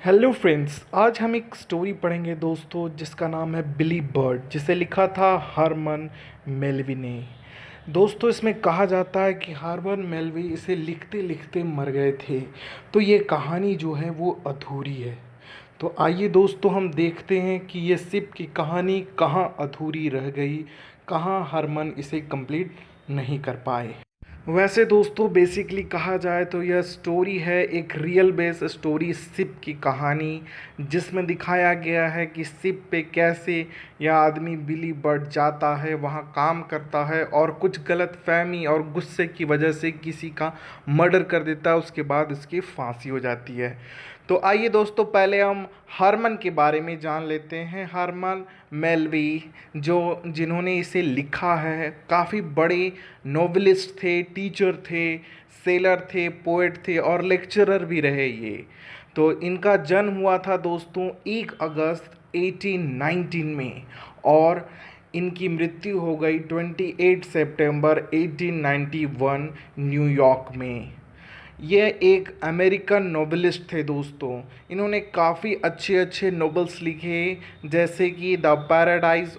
Hello friends, आज हम एक स्टोरी पढ़ेंगे दोस्तों जिसका नाम है बिली बर्ड, जिसे लिखा था हरमन मेल्वी ने। दोस्तों, इसमें कहा जाता है कि हरमन मेल्वी इसे लिखते लिखते मर गए थे, तो ये कहानी जो है वो अधूरी है। तो आइए दोस्तों, हम देखते हैं कि ये सिप की कहानी कहाँ अधूरी रह गई, कहाँ हरमन इसे कंप्लीट नहीं कर पाए। वैसे दोस्तों, बेसिकली कहा जाए तो यह स्टोरी है एक रियल बेस स्टोरी, सिप की कहानी, जिसमें दिखाया गया है कि सिप पे कैसे यह आदमी बिली बर्ड जाता है, वहाँ काम करता है और कुछ गलत फहमी और गुस्से की वजह से किसी का मर्डर कर देता है। उसके बाद इसकी फांसी हो जाती है। तो आइए दोस्तों, पहले हम हरमन के बारे में जान लेते हैं। हरमन मेल्वी, जो जिन्होंने इसे लिखा है, काफ़ी बड़े नोवेलिस्ट थे, टीचर थे, सेलर थे, पोएट थे और लेक्चरर भी रहे ये। तो इनका जन्म हुआ था दोस्तों 1 अगस्त 1819 में, और इनकी मृत्यु हो गई 28 सितंबर 1891 न्यूयॉर्क में। ये एक अमेरिकन नोवेलिस्ट थे दोस्तों। इन्होंने काफ़ी अच्छे अच्छे नोवेल्स लिखे, जैसे कि the paradise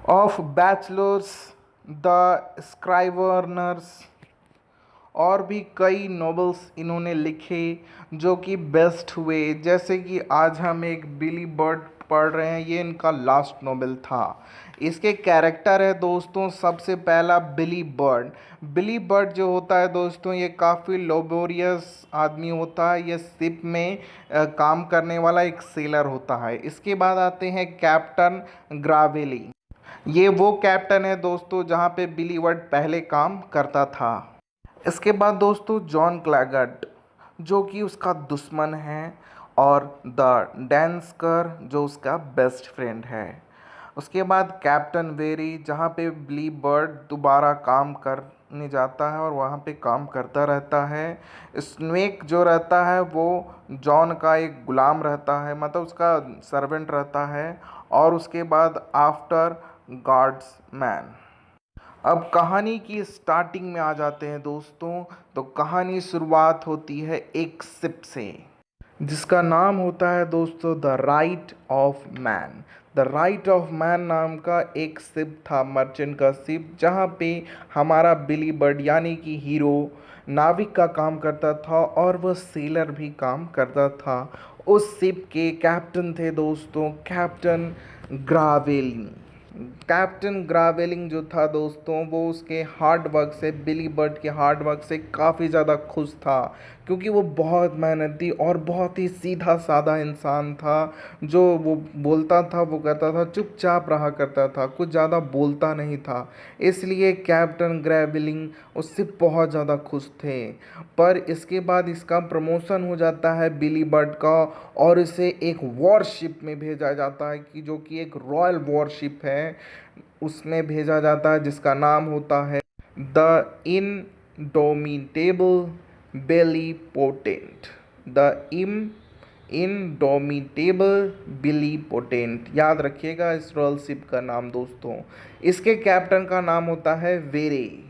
of bachelors, the scriveners, और भी कई नॉवेल्स इन्होंने लिखे जो कि बेस्ट हुए। जैसे कि आज हम एक बिली बर्ड पढ़ रहे हैं, ये इनका लास्ट नॉवेल था। इसके कैरेक्टर है दोस्तों, सबसे पहला बिली बर्ड। बिली बर्ड जो होता है दोस्तों, ये काफ़ी लोबोरियस आदमी होता है। ये शिप में काम करने वाला एक सेलर होता है। इसके बाद आते हैं कैप्टन ग्रावेली। ये वो कैप्टन है दोस्तों जहाँ पे बिली बर्ड पहले काम करता था। इसके बाद दोस्तों जॉन क्लैगट, जो कि उसका दुश्मन है, और द डैंसकर, जो उसका बेस्ट फ्रेंड है। उसके बाद कैप्टन वेरी, जहाँ पे बिली बर्ड दोबारा काम करने जाता है और वहाँ पे काम करता रहता है। स्नेक जो रहता है वो जॉन का एक गुलाम रहता है, मतलब उसका सर्वेंट रहता है। और उसके बाद आफ्टर गॉड्स मैन। अब कहानी की स्टार्टिंग में आ जाते हैं दोस्तों। तो कहानी शुरुआत होती है एक शिप से, जिसका नाम होता है दोस्तों the right of man. The right of man नाम का एक शिप था, मर्चेंट का शिप, जहाँ पे हमारा बिली बर्ड यानी कि हीरो नाविक का काम करता था और वह सेलर भी काम करता था। उस शिप के कैप्टन थे दोस्तों कैप्टन ग्रावेलिंग। कैप्टन ग्रावेलिंग जो था दोस्तों, वो उसके हार्ड वर्क से, बिली बर्ड के हार्ड वर्क से काफ़ी ज़्यादा खुश था, क्योंकि वो बहुत मेहनती और बहुत ही सीधा साधा इंसान था। जो वो बोलता था वो कहता था, चुपचाप रहा करता था, कुछ ज़्यादा बोलता नहीं था। इसलिए कैप्टन ग्रेवलिंग उससे बहुत ज़्यादा खुश थे। पर इसके बाद इसका प्रमोशन हो जाता है बिली बर्ड का, और इसे एक वॉरशिप में भेजा जाता है, कि जो कि एक रॉयल वॉरशिप है, उसमें भेजा जाता है, जिसका नाम होता है the indomitable billy potent. The indomitable billy potent, याद रखिएगा इस रॉयल शिप का नाम दोस्तों। इसके कैप्टन का नाम होता है वेरे।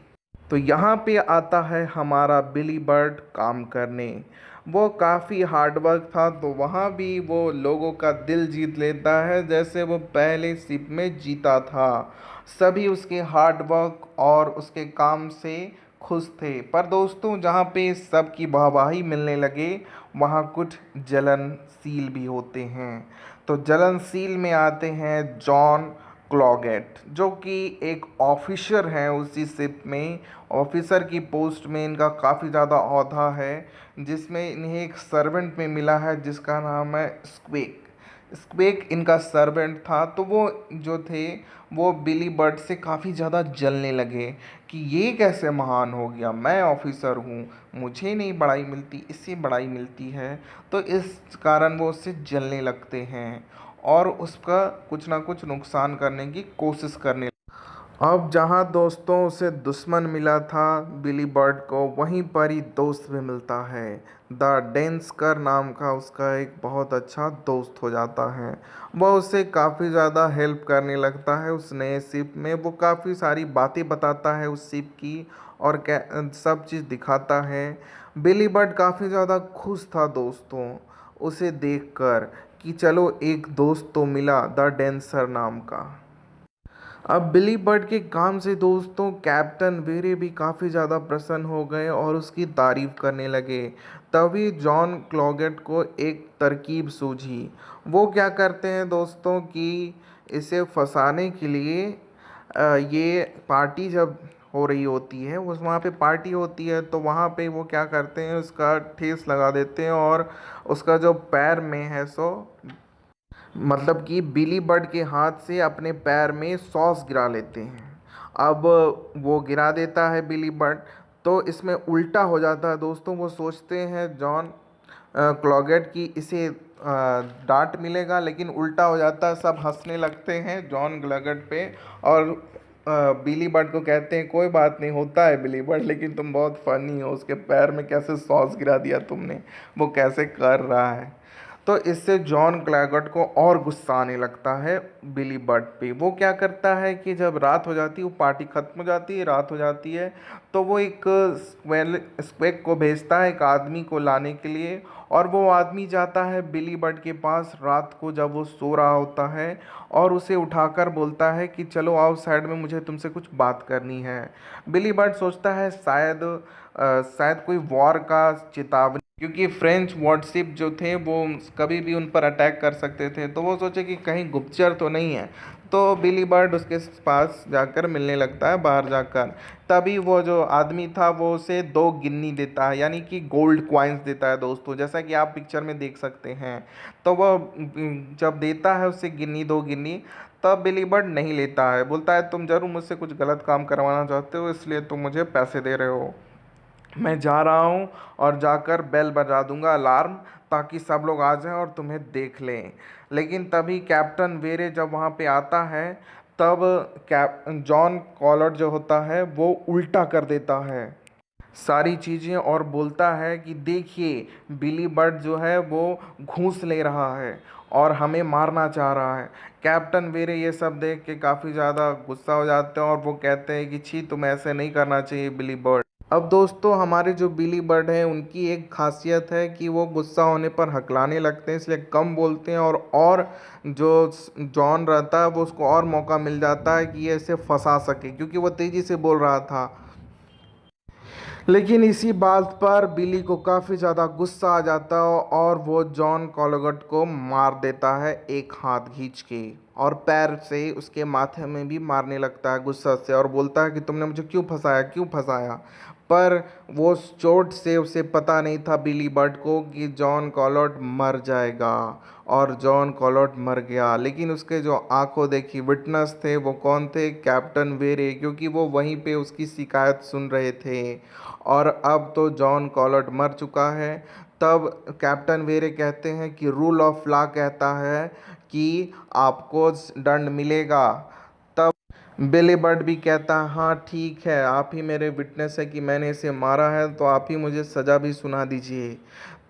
तो यहाँ पे आता है हमारा बिली बर्ड काम करने। वो काफ़ी हार्ड वर्क था, तो वहाँ भी वो लोगों का दिल जीत लेता है, जैसे वो पहले शिप में जीता था। सभी उसके हार्ड वर्क और उसके काम से खुश थे। पर दोस्तों, जहाँ पे सबकी वाहवाही मिलने लगे, वहाँ कुछ जलनशील भी होते हैं। तो जलनशील में आते हैं जॉन क्लॉगेट, जो कि एक ऑफिसर हैं उसी शिप में। ऑफिसर की पोस्ट में इनका काफ़ी ज़्यादा ओहदा है, जिसमें इन्हें एक सर्वेंट में मिला है जिसका नाम है स्क्वेक। स्क्वेक इनका सर्वेंट था। तो वो जो थे, वो बिली बर्ड से काफ़ी ज़्यादा जलने लगे कि ये कैसे महान हो गया, मैं ऑफिसर हूँ, मुझे नहीं बड़ाई मिलती, इससे बड़ाई मिलती है। तो इस कारण वो उससे जलने लगते हैं और उसका कुछ ना कुछ नुकसान करने की कोशिश करने। अब जहाँ दोस्तों उसे दुश्मन मिला था बिली बर्ड को, वहीं पर ही दोस्त भी मिलता है। द डेंसकर नाम का उसका एक बहुत अच्छा दोस्त हो जाता है। वह उसे काफ़ी ज़्यादा हेल्प करने लगता है उस नए शिप में। वो काफ़ी सारी बातें बताता है उस शिप की, और सब चीज़ दिखाता है। बिली बर्ड काफ़ी ज़्यादा खुश था दोस्तों। उसे देखकर कि चलो एक दोस्त तो मिला द डेंसर नाम का। अब बिली बर्ड के काम से दोस्तों कैप्टन वेरे भी काफ़ी ज़्यादा प्रसन्न हो गए और उसकी तारीफ करने लगे। तभी जॉन क्लॉगेट को एक तरकीब सूझी। वो क्या करते हैं दोस्तों कि इसे फंसाने के लिए ये पार्टी जब हो रही होती है उस वहाँ पे पार्टी होती है तो वहाँ पे वो क्या करते हैं उसका ठेस लगा देते हैं और उसका जो पैर में है सो मतलब कि बिली बर्ड के हाथ से अपने पैर में सॉस गिरा लेते हैं। अब वो गिरा देता है बिली बर्ड तो इसमें उल्टा हो जाता है दोस्तों। वो सोचते हैं जॉन क्लॉगेट की इसे डांट मिलेगा लेकिन उल्टा हो जाता है। सब हंसने लगते हैं जॉन क्लॉगेट पे और बिली बर्ड को कहते हैं कोई बात नहीं होता है बिली बर्ड, लेकिन तुम बहुत फनी हो, उसके पैर में कैसे सॉस गिरा दिया तुमने, वो कैसे कर रहा है। तो इससे जॉन क्लैगट को और गुस्सा आने लगता है बिली बर्ड पे। वो क्या करता है कि जब रात हो जाती है वो पार्टी ख़त्म हो जाती है रात हो जाती है तो वो एक स्क्वेक को भेजता है एक आदमी को लाने के लिए। और वो आदमी जाता है बिली बर्ड के पास रात को जब वो सो रहा होता है और उसे उठाकर बोलता है कि चलो आओ साइड में, मुझे तुमसे कुछ बात करनी है। बिली बर्ड सोचता है शायद कोई वॉर का चेतावनी, क्योंकि फ्रेंच वॉरशिप जो थे वो कभी भी उन पर अटैक कर सकते थे। तो वो सोचे कि कहीं गुप्तचर तो नहीं है। तो बिली बर्ड उसके पास जाकर मिलने लगता है बाहर जाकर। तभी वो जो आदमी था वो उसे 2 गिन्नी देता है, यानी कि गोल्ड क्वाइंस देता है दोस्तों, जैसा कि आप पिक्चर में देख सकते हैं। तो वह जब देता है उसे गिन्नी 2 गिन्नी, तब बिली बर्ड नहीं लेता है। बोलता है तुम जरूर मुझसे कुछ गलत काम करवाना चाहते हो इसलिए तुम मुझे पैसे दे रहे हो। मैं जा रहा हूँ और जाकर बेल बजा दूंगा अलार्म, ताकि सब लोग आ जाएं और तुम्हें देख लें। लेकिन तभी कैप्टन वेरे जब वहाँ पे आता है तब कैप जॉन कॉलर जो होता है वो उल्टा कर देता है सारी चीज़ें और बोलता है कि देखिए बिली बर्ड जो है वो घूस ले रहा है और हमें मारना चाह रहा है। कैप्टन वेरे ये सब देख के काफ़ी ज़्यादा गुस्सा हो जाते हैं और वो कहते हैं कि छी तुम ऐसे नहीं करना चाहिए बिली बर्ड। अब दोस्तों हमारे जो बिली बर्ड हैं उनकी एक खासियत है कि वो गुस्सा होने पर हकलाने लगते हैं, इसलिए कम बोलते हैं और जो जॉन रहता है वो उसको और मौका मिल जाता है कि ये इसे फंसा सके, क्योंकि वो तेज़ी से बोल रहा था। लेकिन इसी बात पर बिली को काफ़ी ज़्यादा गुस्सा आ जाता है और वो जॉन कॉलोगट को मार देता है एक हाथ खींच के, और पैर से उसके माथे में भी मारने लगता है गुस्सा से और बोलता है कि तुमने मुझे क्यों फंसाया क्यों फंसाया। पर वो चोट से उसे पता नहीं था बिली बर्ड को कि जॉन कॉलोट मर जाएगा। और जॉन कॉलोट मर गया, लेकिन उसके जो आंखों देखी विटनेस थे वो कौन थे? कैप्टन वेरे, क्योंकि वो वहीं पे उसकी शिकायत सुन रहे थे। और अब तो जॉन कॉलर्ट मर चुका है। तब कैप्टन वेरे कहते हैं कि रूल ऑफ लॉ कहता है कि आपको दंड मिलेगा। तब बिली बर्ड भी कहता है हाँ ठीक है, आप ही मेरे विटनेस है कि मैंने इसे मारा है, तो आप ही मुझे सज़ा भी सुना दीजिए।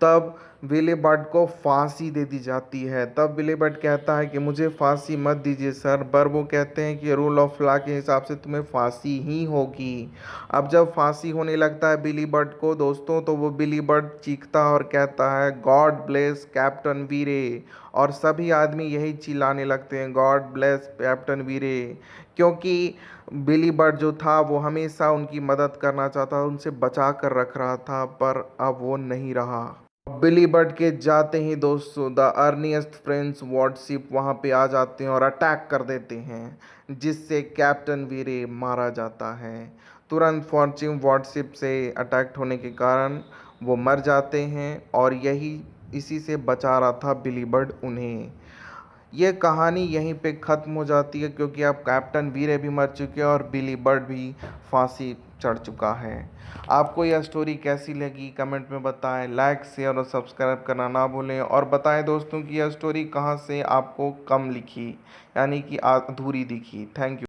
तब बिली बर्ड को फांसी दे दी जाती है। तब बिली बर्ड कहता है कि मुझे फांसी मत दीजिए सर, पर वो कहते हैं कि रूल ऑफ लॉ के हिसाब से तुम्हें फांसी ही होगी। अब जब फांसी होने लगता है बिली बर्ड को दोस्तों, तो वो बिली बर्ड चीखता और कहता है गॉड ब्लेस कैप्टन वीरे। और सभी आदमी यही चिल्लाने लगते हैं गॉड ब्लेस कैप्टन वीरे, क्योंकि बिली बर्ड जो था वो हमेशा उनकी मदद करना चाहता, उनसे बचा कर रख रहा था, पर अब वो नहीं रहा। बिली बर्ड के जाते ही दोस्तों द अर्निएस्ट फ्रेंड्स वॉरशिप वहाँ पे आ जाते हैं और अटैक कर देते हैं, जिससे कैप्टन वीरे मारा जाता है। तुरंत फॉर्च्यून वॉरशिप से अटैक होने के कारण वो मर जाते हैं और यही इसी से बचा रहा था बिली बर्ड उन्हें। ये कहानी यहीं पे ख़त्म हो जाती है, क्योंकि अब कैप्टन वीरे भी मर चुके हैं और बिली बर्ड भी फांसी चढ़ चुका है। आपको यह स्टोरी कैसी लगी कमेंट में बताएं। लाइक शेयर और सब्सक्राइब करना ना भूलें और बताएं दोस्तों कि यह स्टोरी कहाँ से आपको कम लिखी, यानी कि अधूरी दिखी। Thank you.